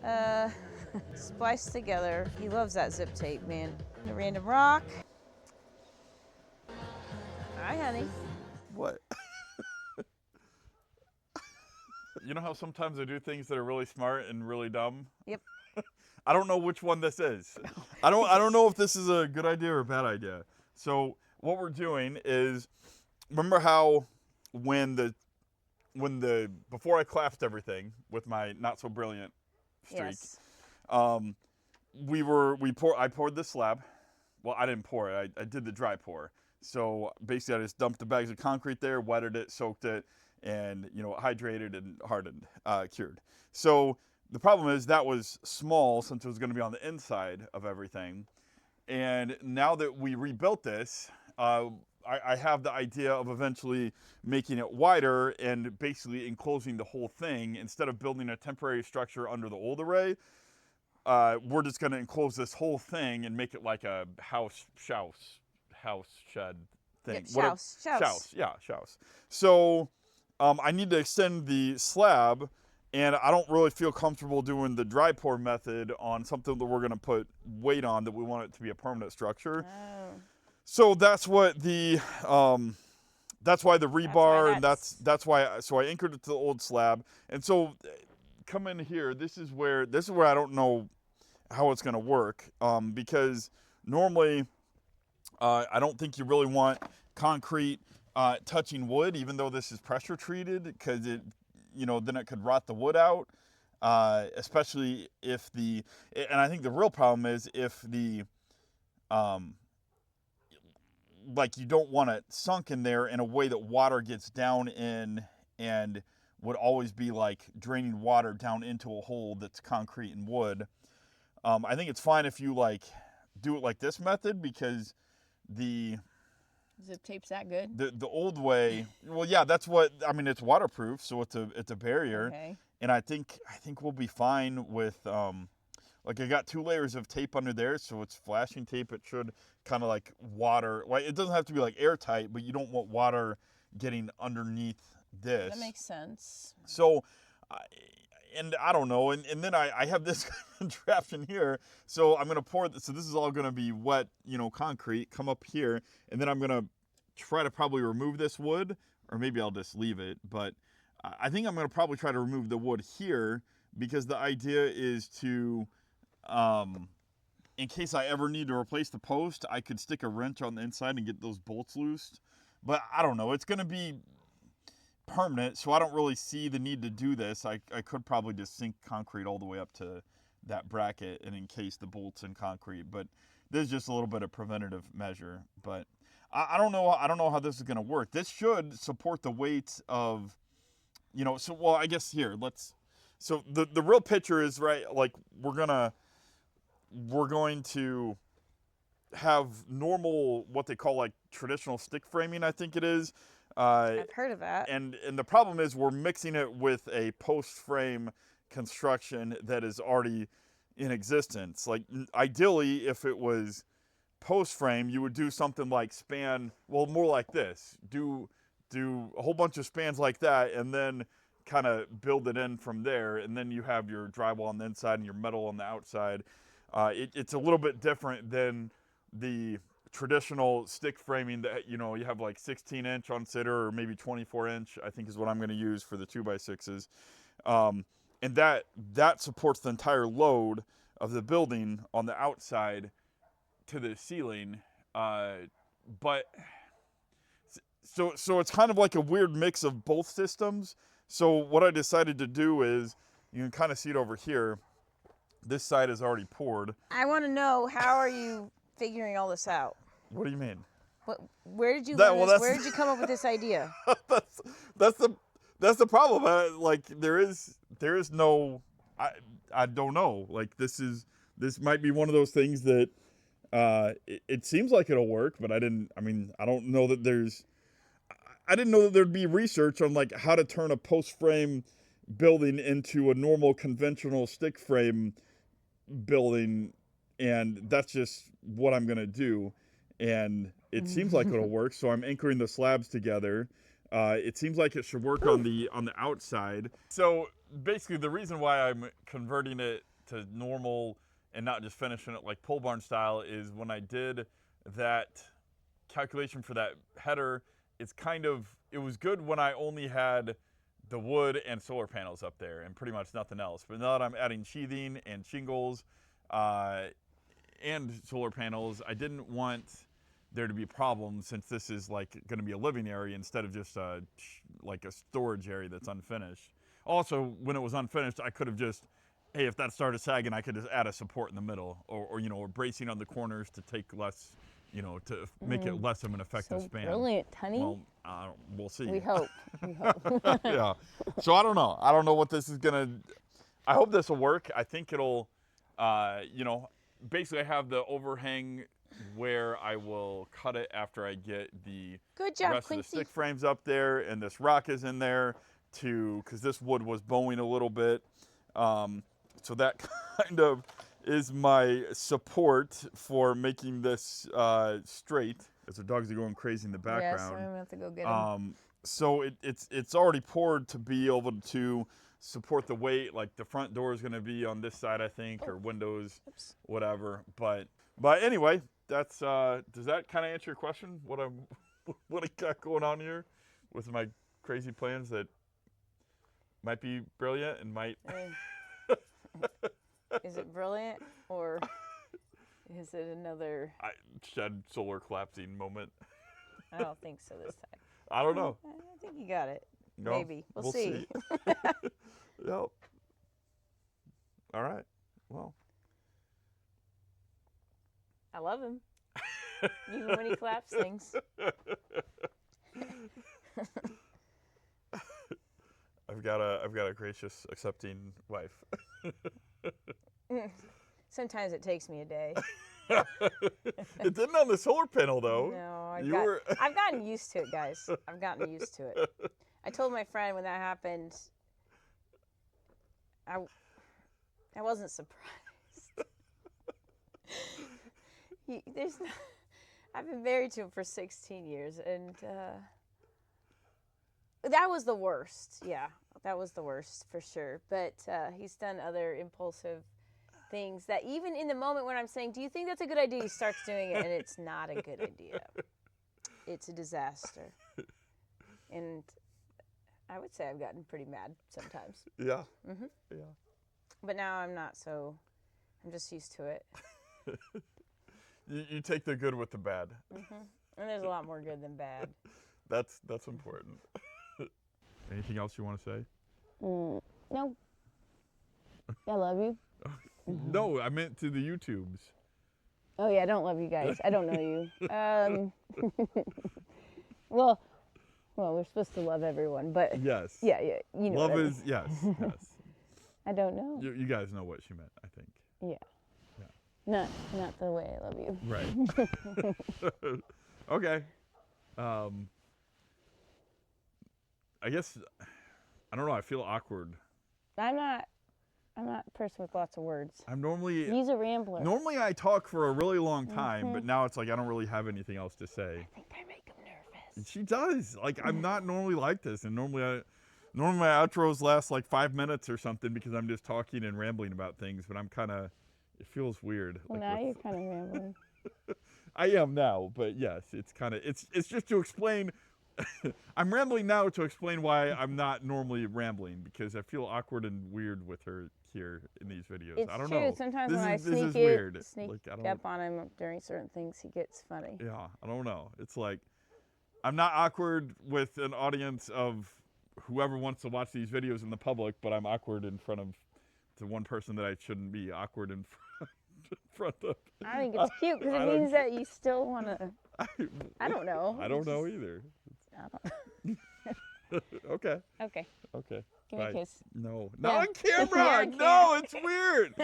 Uh, spliced together. He loves that zip tape, man. A random rock. Hi, honey. What? You know how sometimes I do things that are really smart and really dumb? Yep. I don't know which one this is. I don't know if this is a good idea or a bad idea. So what we're doing is, remember how when the before I collapsed everything with my not so brilliant streak, Yes. I poured this slab. Well, I didn't pour it. I did the dry pour. So basically, I just dumped the bags of concrete there, wetted it, soaked it, and hydrated and hardened, cured. So the problem is that was small since it was going to be on the inside of everything. And now that we rebuilt this, I have the idea of eventually making it wider and basically enclosing the whole thing. Instead of building a temporary structure under the old array, we're just going to enclose this whole thing and make it like a house shed thing. Yeah, shouse. Yeah, shouse. So I need to extend the slab, and I don't really feel comfortable doing the dry pour method on something that we're going to put weight on that we want it to be a permanent structure. Oh. So that's what the that's why the rebar, and that's why I anchored it to the old slab. And so come in here. This is where I don't know how it's going to work, because normally I don't think you really want concrete touching wood, even though this is pressure treated, because then it could rot the wood out, especially if and I think the real problem is if the like you don't want it sunk in there in a way that water gets down in and would always be like draining water down into a hole that's concrete and wood. I think it's fine if you like do it like this method, because the Zip tape's that good? the old way, well, yeah, that's what I mean. It's waterproof, so it's a barrier. Okay. And I think we'll be fine with like I got 2 layers of tape under there, so it's flashing tape. It should kind of like water. Well, it doesn't have to be like airtight, but you don't want water getting underneath this. That makes sense. So, and I don't know, and then I have this contraption here, so I'm gonna pour. So this is all gonna be wet, concrete. Come up here, and then I'm gonna try to probably remove this wood, or maybe I'll just leave it. But I think I'm gonna probably try to remove the wood here, because the idea is to, in case I ever need to replace the post, I could stick a wrench on the inside and get those bolts loosed. But I don't know. It's gonna be permanent, so I don't really see the need to do this. I could probably just sink concrete all the way up to that bracket and encase the bolts in concrete, but this is just a little bit of preventative measure. But I don't know how this is going to work. This should support the weight of, so, well, I guess here, so the real picture is, right, like we're going to have normal, what they call like traditional stick framing, I think it is. I've heard of that. And the problem is we're mixing it with a post frame construction that is already in existence. Like ideally, if it was post frame, you would do something like more like this. Do a whole bunch of spans like that, and then kind of build it in from there. And then you have your drywall on the inside and your metal on the outside. It's a little bit different than the traditional stick framing that you have like 16-inch on sitter, or maybe 24-inch, I think is what I'm going to use for the 2x6s, and that supports the entire load of the building on the outside to the ceiling, but so it's kind of like a weird mix of both systems. So what I decided to do is, you can kind of see it over here, this side is already poured. I want to know, how are you figuring all this out? What do you mean? Where did you learn this? Where did you come up with this idea? that's the problem. Like there is no, I don't know. Like this might be one of those things that it seems like it'll work, but I don't know that I didn't know that there'd be research on like how to turn a post frame building into a normal conventional stick frame building, and that's just what I'm gonna do. And it seems like it'll work, so I'm anchoring the slabs together. It seems like it should work on the outside. So basically, the reason why I'm converting it to normal and not just finishing it like pole barn style is when I did that calculation for that header, it was good when I only had the wood and solar panels up there and pretty much nothing else. But now that I'm adding sheathing and shingles and solar panels, I didn't want there to be problems since this is like going to be a living area instead of just like a storage area that's unfinished. Also, when it was unfinished, I could have just, hey, if that started sagging, I could just add a support in the middle or bracing on the corners to take less, to make it less of an effective span. Brilliant, honey. Well, we'll see. We hope. We hope. Yeah. So I don't know. I don't know what this is gonna. I hope this will work. I think it'll. Basically, I have the overhang where I will cut it after I get the Good job, rest Quincy. of the stick frames up there, and this rock is in there because this wood was bowing a little bit. So that kind of is my support for making this straight. As the dogs are going crazy in the background. Yes, I'm gonna have to go get them. So it's already poured to be able to support the weight. Like the front door is going to be on this side, I think, or windows, whatever. But anyway, that's does that kind of answer your question? What I got going on here with my crazy plans that might be brilliant and might. Is it brilliant or is it another shed solar collapsing moment? I don't think so this time. I don't know. I think you got it. No, Maybe. We'll see. Yep. All right. Well. I love him. Even when he claps things. I've got a gracious, accepting wife. Sometimes it takes me a day. It didn't on the solar panel though. No, I've gotten used to it, guys. I've gotten used to it. I told my friend when that happened, I wasn't surprised. I've been married to him for 16 years, and that was the worst. Yeah, that was the worst for sure. But he's done other impulsive things that even in the moment when I'm saying, do you think that's a good idea, he starts doing it, and it's not a good idea. It's a disaster. And I would say I've gotten pretty mad sometimes. Yeah. Mm-hmm. Yeah. But now I'm not so, I'm just used to it. You take the good with the bad. Mm-hmm. And there's a lot more good than bad. That's important. Anything else you want to say? No. I love you. No, I meant to the YouTubes. Oh yeah, I don't love you guys. I don't know you. Well, we're supposed to love everyone, but yes. Yeah, you know. Love is yes. I don't know. You guys know what she meant, I think. Yeah. Not the way I love you. Right. Okay. I guess I don't know. I feel awkward. I'm not a person with lots of words. He's a rambler. Normally I talk for a really long time, but now it's like I don't really have anything else to say. I think I make him nervous. She does. Like I'm not normally like this, and normally my outros last like 5 minutes or something because I'm just talking and rambling about things. But I'm kind of. It feels weird. Well, now you're kind of rambling. I am now, but yes, it's kind of it's just to explain. I'm rambling now to explain why I'm not normally rambling because I feel awkward and weird with her here in these videos. It's I don't true. know. Sometimes this when is, I this is sneak weird. up on him during certain things, he gets funny. Yeah, I don't know. It's like I'm not awkward with an audience of whoever wants to watch these videos in the public, but I'm awkward in front of the one person that I shouldn't be awkward in front of. I think it's cute because it means that you still want to. I don't know. I don't know either. Okay. Okay. Okay. Give me a kiss. No. Yeah. Not on camera. Yeah, No, it's weird.